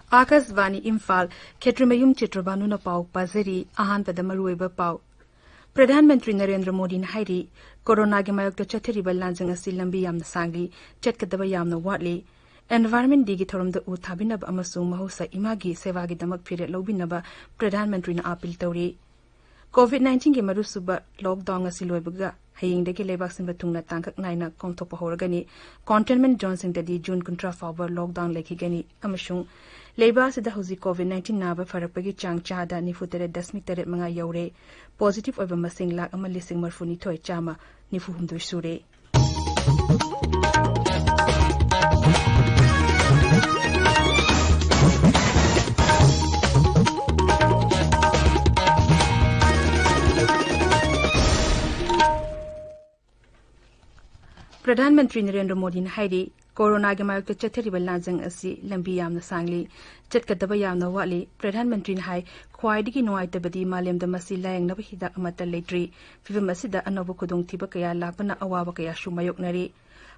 Akasvani Imphal Ketrimayum Chitrabhanu na pau pazari ahanpada maruiba pau. Pradhan Mantri Narendra Modi na hairi corona gi mayokta chathiriba lanjang asi lambi yamna sangli chetkadaba yamna watli environment digi thoramda u thabinaba amasung mahusa imagi sevagi damak phire lobinaba Pradhan Mantri na apil tawri. COVID-19 gi marusuba lockdown asi loibaga hayingdagi lebak sinba tungna tangkak naina kongthopa horagani containment zone singdadi June kuntra fawba lockdown lekhigani amasung Leba sida hozi COVID-19 naba farakpagi chang chada nifutere dasmik tere mga yaure positive oiba masing lak ama lising marfuni toy chama nifu humdoi sure. Pradhan Mantri Narendra Modi na hairi corona gi mayokta chathiriba lanjang asi lambi yamna sangli chetkadaba yamna watli Pradhan Mantri na hai khwaidigi nuaitabadi malemda masi layangnaba hidak amata leitri fivim asida anoba khudongthiba kaya lakpana awaba kaya shumayoknari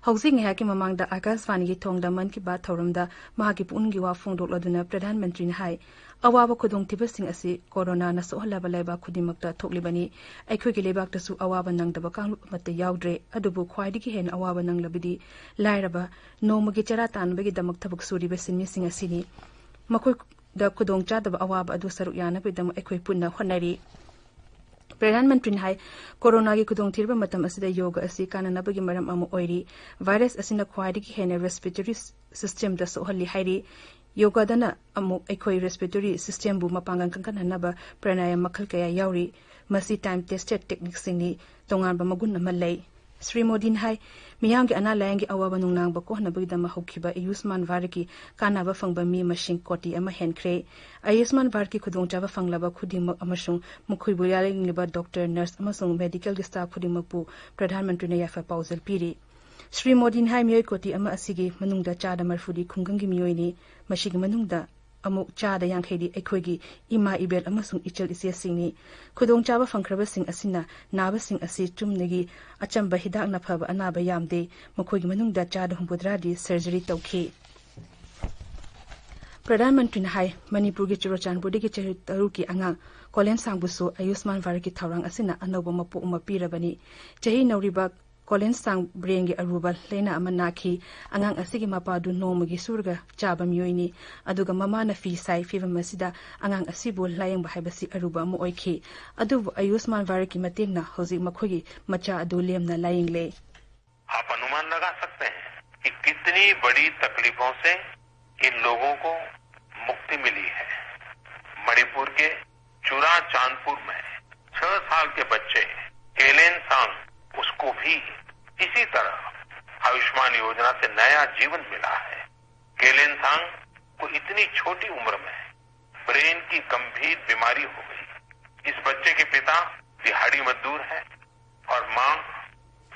hausi ngahaki mamangda Akasvani gi thongda man ki ba thoramda mahaki pungi wa phongdokladuna Pradhan Mantri na hai awaba khudongthiba sing asi corona na sohlaba laiba khudimakta thoklibani aikhogi lebakta su awaba nangdaba kanglup amata yaudre adubu khwaidigi hen awaba nanglabidi lairaba nomagi chara tanbagi damak thabak suriba sinmi sing asini makoi da khudong chadaba awaba adu saruk yana bidam aikhoi punna honari Pradhan Mantri hai corona gi khudong thirba matam asida yoga asi kananabagi maram amu oiri virus asina khwaidigi hen respiratory system da sohali hairi yoga dana amu aikhoi respiratory system bu mapangan kankan hanaba pranayam makhal kaya yauri masi time tested techniques singni tongan ba magun amalai Sri Modi hai miyang gi ana layangi awaba nungnang ba ko hanabagi dama hokhiba Ayushman Varki kanaba fangba mi machine koti ama henkre Ayushman Varki khudong chaba fanglaba khudimak amasung mukhui buyaling liba doctor nurse amasung medical staff khudimak bu Pradhan Mantri na yafa pausal piri Sri Modi hai miyoi koti ama asigi manungda chada marfudi khunggangi miyoi ni mashigi manungda amuk chada yangkhedi aikhoigi ima ibel amasung ichal isia singni khudong chaba fangkraba sing asina naba sing asi chumnegi achamba hidak na phaba anaba yamde makhoigi manungda chada humbudradi surgery tawkhi Pradhan Mantri hai Manipur gi Chirochanpur gi Taruki angang Kolen Sangbusu Ayushman Varki thawrang asina anoba mapu umapirabani chahi nauriba Kolen Sang Brengi Aruba Lena Amanaki angang asigi mapadu nomagi surga chaba miyoi aduga mama na fi sai fiva masida angang asibu layang bahaibasi Aruba mu oikhi adubu Ayushman Varki matingna hozi makhogi macha adu lemna laying le आप अनुमान लगा सकते हैं कि कितनी बड़ी तकलीफों से इन लोगों को मुक्ति मिली है मणिपुर के चुरा चांदपुर में 6 साल के बच्चे केलेन सांग उसको भी इसी तरह आयुष्मान योजना से नया जीवन मिला है केलेन सांग को इतनी छोटी उम्र में ब्रेन की गंभीर बीमारी हो गई इस बच्चे के पिता दिहाड़ी मजदूर है और मां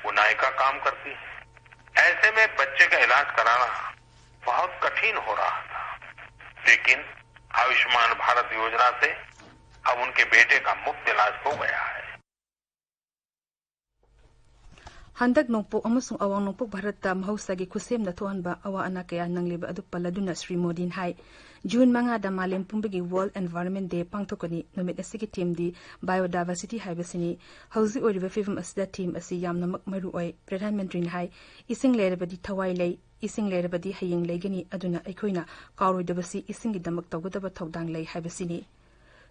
बुनाई का काम करती है ऐसे में बच्चे का इलाज कराना बहुत कठिन हो रहा था लेकिन आयुष्मान भारत योजना से अब उनके बेटे का मुफ्त इलाज हो गया है Handak nongpok amasung awang nongpok Bharata mahusagi khusem na thohanba awa ana kaya nangliba adu paladuna Sri Modi hai June manga da malem pumbagi World Environment Day pangthokani numit asigi team di biodiversity haibasini hauzi oriba fivum asida team asi yamna makmaru oi Pradhan Mantri hai ising lerabadi thawai lei ising lerabadi haying leigani aduna aikhoina kauroidabasi ising gidamak tawgadaba thodang lei haibasini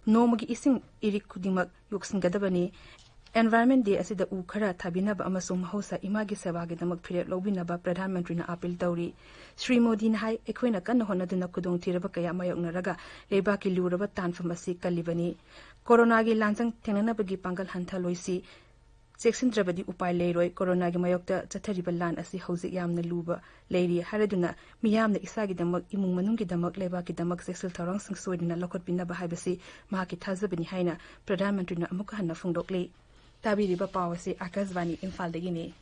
nomagi ising irik kudimak yoksingadabani Environment Day asida u khara thabinaba amasung mahosa imagi sebagi damak phire lobinaba Pradhan Mantri na apil tawri Sri Modi hai ekhoina kanna honaduna kudong thiraba kaya mayoknaraga lebaki luraba tanfam asi kalibani corona gi lanjang thengnanabagi pangal hantha loisi seksindrabadi upai leiroi corona gi mayokta chathariba lan asi hauzik yamna luba leiri haraduna miyamna isagi damak imung manunggi damak lebaki damak sexual tharang sing soidina lokot binaba haibasi mahaki thazabani haina Pradhan Mantri na amuka hanna phungdokle Tabiriba Pawasi Akasvani Imphal Degini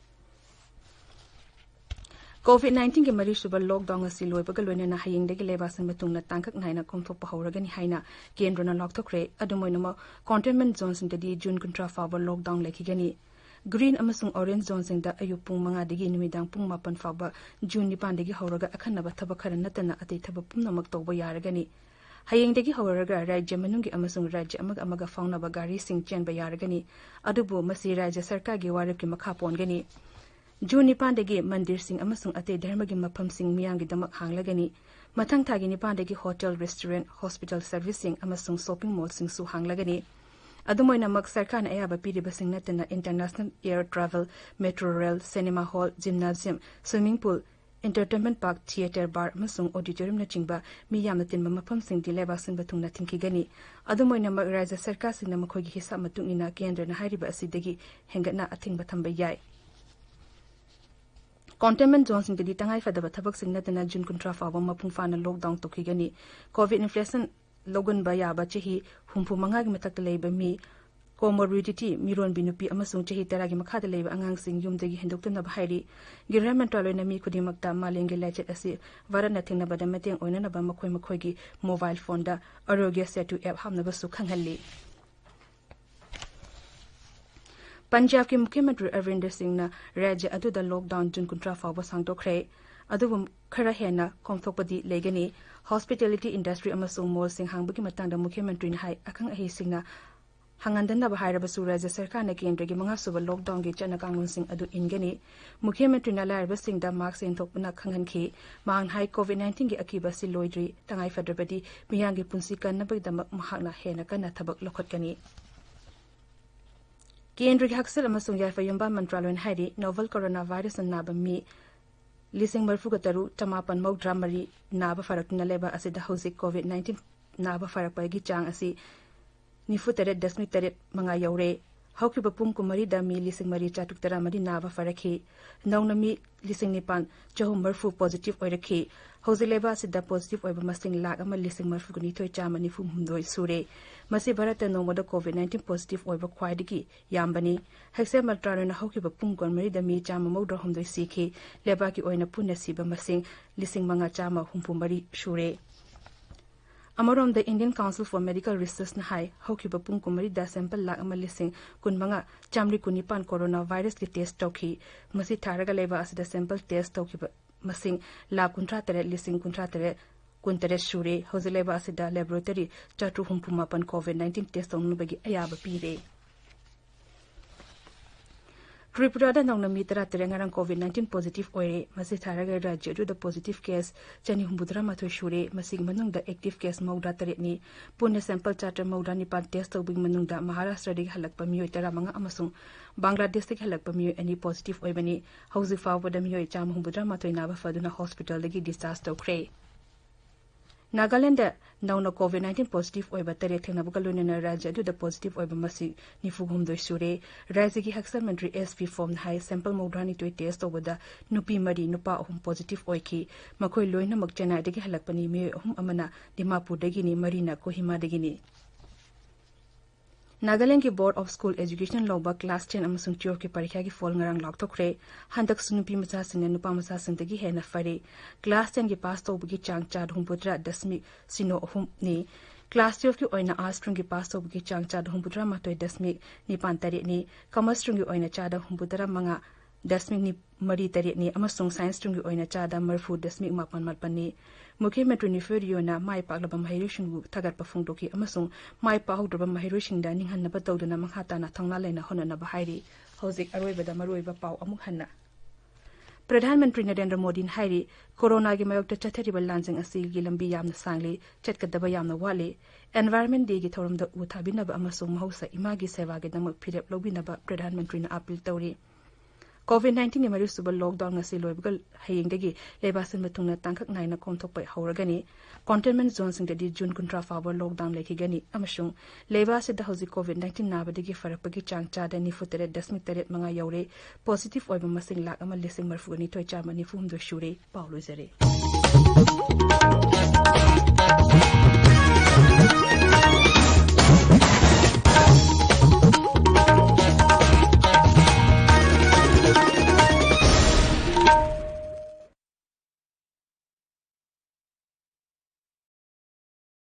COVID-19 ke mari suba lockdown asi loibaga loina haying degi lebasan matungna tangkak naina komthok pahoragani haina kendrona lockthokre adumoinama containment zones intadi June kuntra fawar lockdown lekhigani Green amasung orange zone singda ayu pung 5 dagi numidang pung 8 fawba June 9 dagi hawraga akhanaba thaba khara natana atei thaba pumnamak tawba yaragani hayeng dagi hawraga rajya manungi amasung rajya amaga faunaba gari sing chenba yaragani adubu masi rajya sarkar gi warib ki makha pongani June 9 dagi mandir sing amasung atei dharma gi mafam sing miyangi damak hanglagani mathang thagi 9 dagi hotel restaurant hospital servicing amasung shopping mall sing su hanglagani Adumoina mak sarkar na ayaba piriba sing natana international air travel, metro rail, cinema hall, gymnasium, swimming pool, entertainment park, theater bar, amasung auditorium na chingba mi yamna tinba mafam sing di leba sing batung na tingkigani. Adumoina mak raja sarkar sing na makogi hisab matung ina kendra na hairiba asidagi hengat na ating batamba yai. Containment zone sing di tangai fadaba tabak sing natana June kuntra fawa mapung fa na lockdown tokigani. COVID inflation Logan Bayaba Chehi, Humpu Mangagi Matak Labor me, comorbidity, Miron Binupi, Amasung Chehi Taragi Makata Labor, Angang Sing Yum the Hinduktan of Hairi, Giramentalo Nami Kudimakta, Malinga Lechet Asi, Varanatina Badamating, Oinaba Makogi, mobile fonda, Arogia said to Eb Hamnabasu Kangali. Punjab ki Mukhyamantri Arvinder Singh na Raja adu da lockdown June kuntra fawa sangdokre adu khara hena komthokpadi legani hospitality industry amasung mall sing hangbagi matangda Mukhyamantri na hai akhang ahi singna hangandanna bahairaba su Raja sarkar na kendra gi manga suba lockdown gi chana kangun sing adu ingani Mukhyamantri na larba sing da mark sen thokpana khangan khi mang hai COVID-19 gi akiba si loidri tangai fadrabadi miyang gi punsi kan na bagdamak mahakna hena kana thabak lokhotgani Kendra gi haksal amasung yaifa yumba mantraloin hairi novel coronavirus na naba mi lising marfu gataru tamapan mawdra mari naba farak na leba asida hauzik COVID-19 naba farak pa gi chang asi nifu teret dasmi teret mga yaure hauki bapum kumari da mi lising mari chatuk tara mari naba farakhi nauna mi lising nipan chahum marfu positive oirakhi hauzik leba asida positive oiba masing lag ama lising marfu guni thoi chama nifu humdoi sure masi bharata nomoda COVID-19 positive oiba khwaidigi yambani haksel maltrano na hauki bapum gon mari da mi chama mawdra humdoi sikhi leba ki oina punna siba masing lising manga chama humpu mari shure Amarom the Indian Council for Medical Research na hai hauki bapung kumari da sample lak ama lising kun manga chamri kunipan coronavirus ki test tokhi masi tharaga leba asida sample test tokhi masing la kuntra tere lising kuntra tere kuntere shure hozileba asida laboratory chatu humpuma pan COVID-19 test ongnu bagi ayaba pire Tripura da nong nami tara tere ngarang COVID-19 positive oire masi tharaga rajya ju da positive case chani humbudra mathoi shure masig manung da active case mawda tare ni punna sample charter mawda ni pan test tobing manung da Maharashtra dik halakpa mioi tara manga amasung Bangladesh dik halakpa mioi ani positive oibani hauzi faw da mioi cham humbudra mathoi na ba faduna hospital dagi discharge tokre Nagaland nauna COVID-19 positive oiba tare thena bugalune na rajya du da positive oiba masi nifugum do sure rajya gi haksar mantri SP form high sample modani to test obada nupi mari nupa hum positive oiki makoi loina makchana dagi halakpani me hum amana Dimapur dagi ni marina Kohima dagi ni Nagaland ki Board of School Education Lawba Class 10 amasung tior ki parikha ki fall ngarang lokthokre handak sunupi macha sing nupa macha sing dagi hena fare Class 10 ki pass to bugi chang cha humputra dasmi sino hum ni Class 12 ki oina astrum ki pass to bugi chang cha humputra matoi dasmi ni pantari ni commerce strum ki oina cha da humputra manga dasmi ni mari tari ni amasung science strum ki oina cha da marfu dasmi mapan malpan ni Mukhyamantri ni Feriona mai paklaba mahirushin gu tagat pafung doki amasung mai pahudrba mahirushin da ninghan na batawduna manghata na thangna leina hona na bahairi hauzik aroibada maroiba paw amuk hanna Pradhan Mantri Narendra Modi hairi corona gi mayokta chathariba lanjing asil gi lambi yamna sangli chatkadaba yamna wale environment day gi thoramda uthabinaba amasung mahausa imagi seva gi damak phirep lobinaba Pradhan Mantri na appeal tawri COVID-19 mari suba lockdown ngasi loibugal hayengdagi lebasin matungna tangkhak naina komthokpai hauragani containment zone sing di June kuntra fawa lockdown lekigani amasung lebasi da hozi COVID-19 nabadagi farakpagi changcha da ni futere dasmik teret manga yaure positive oiba masing lak amal lising marfugani toy chama ni fum do shure paulo zare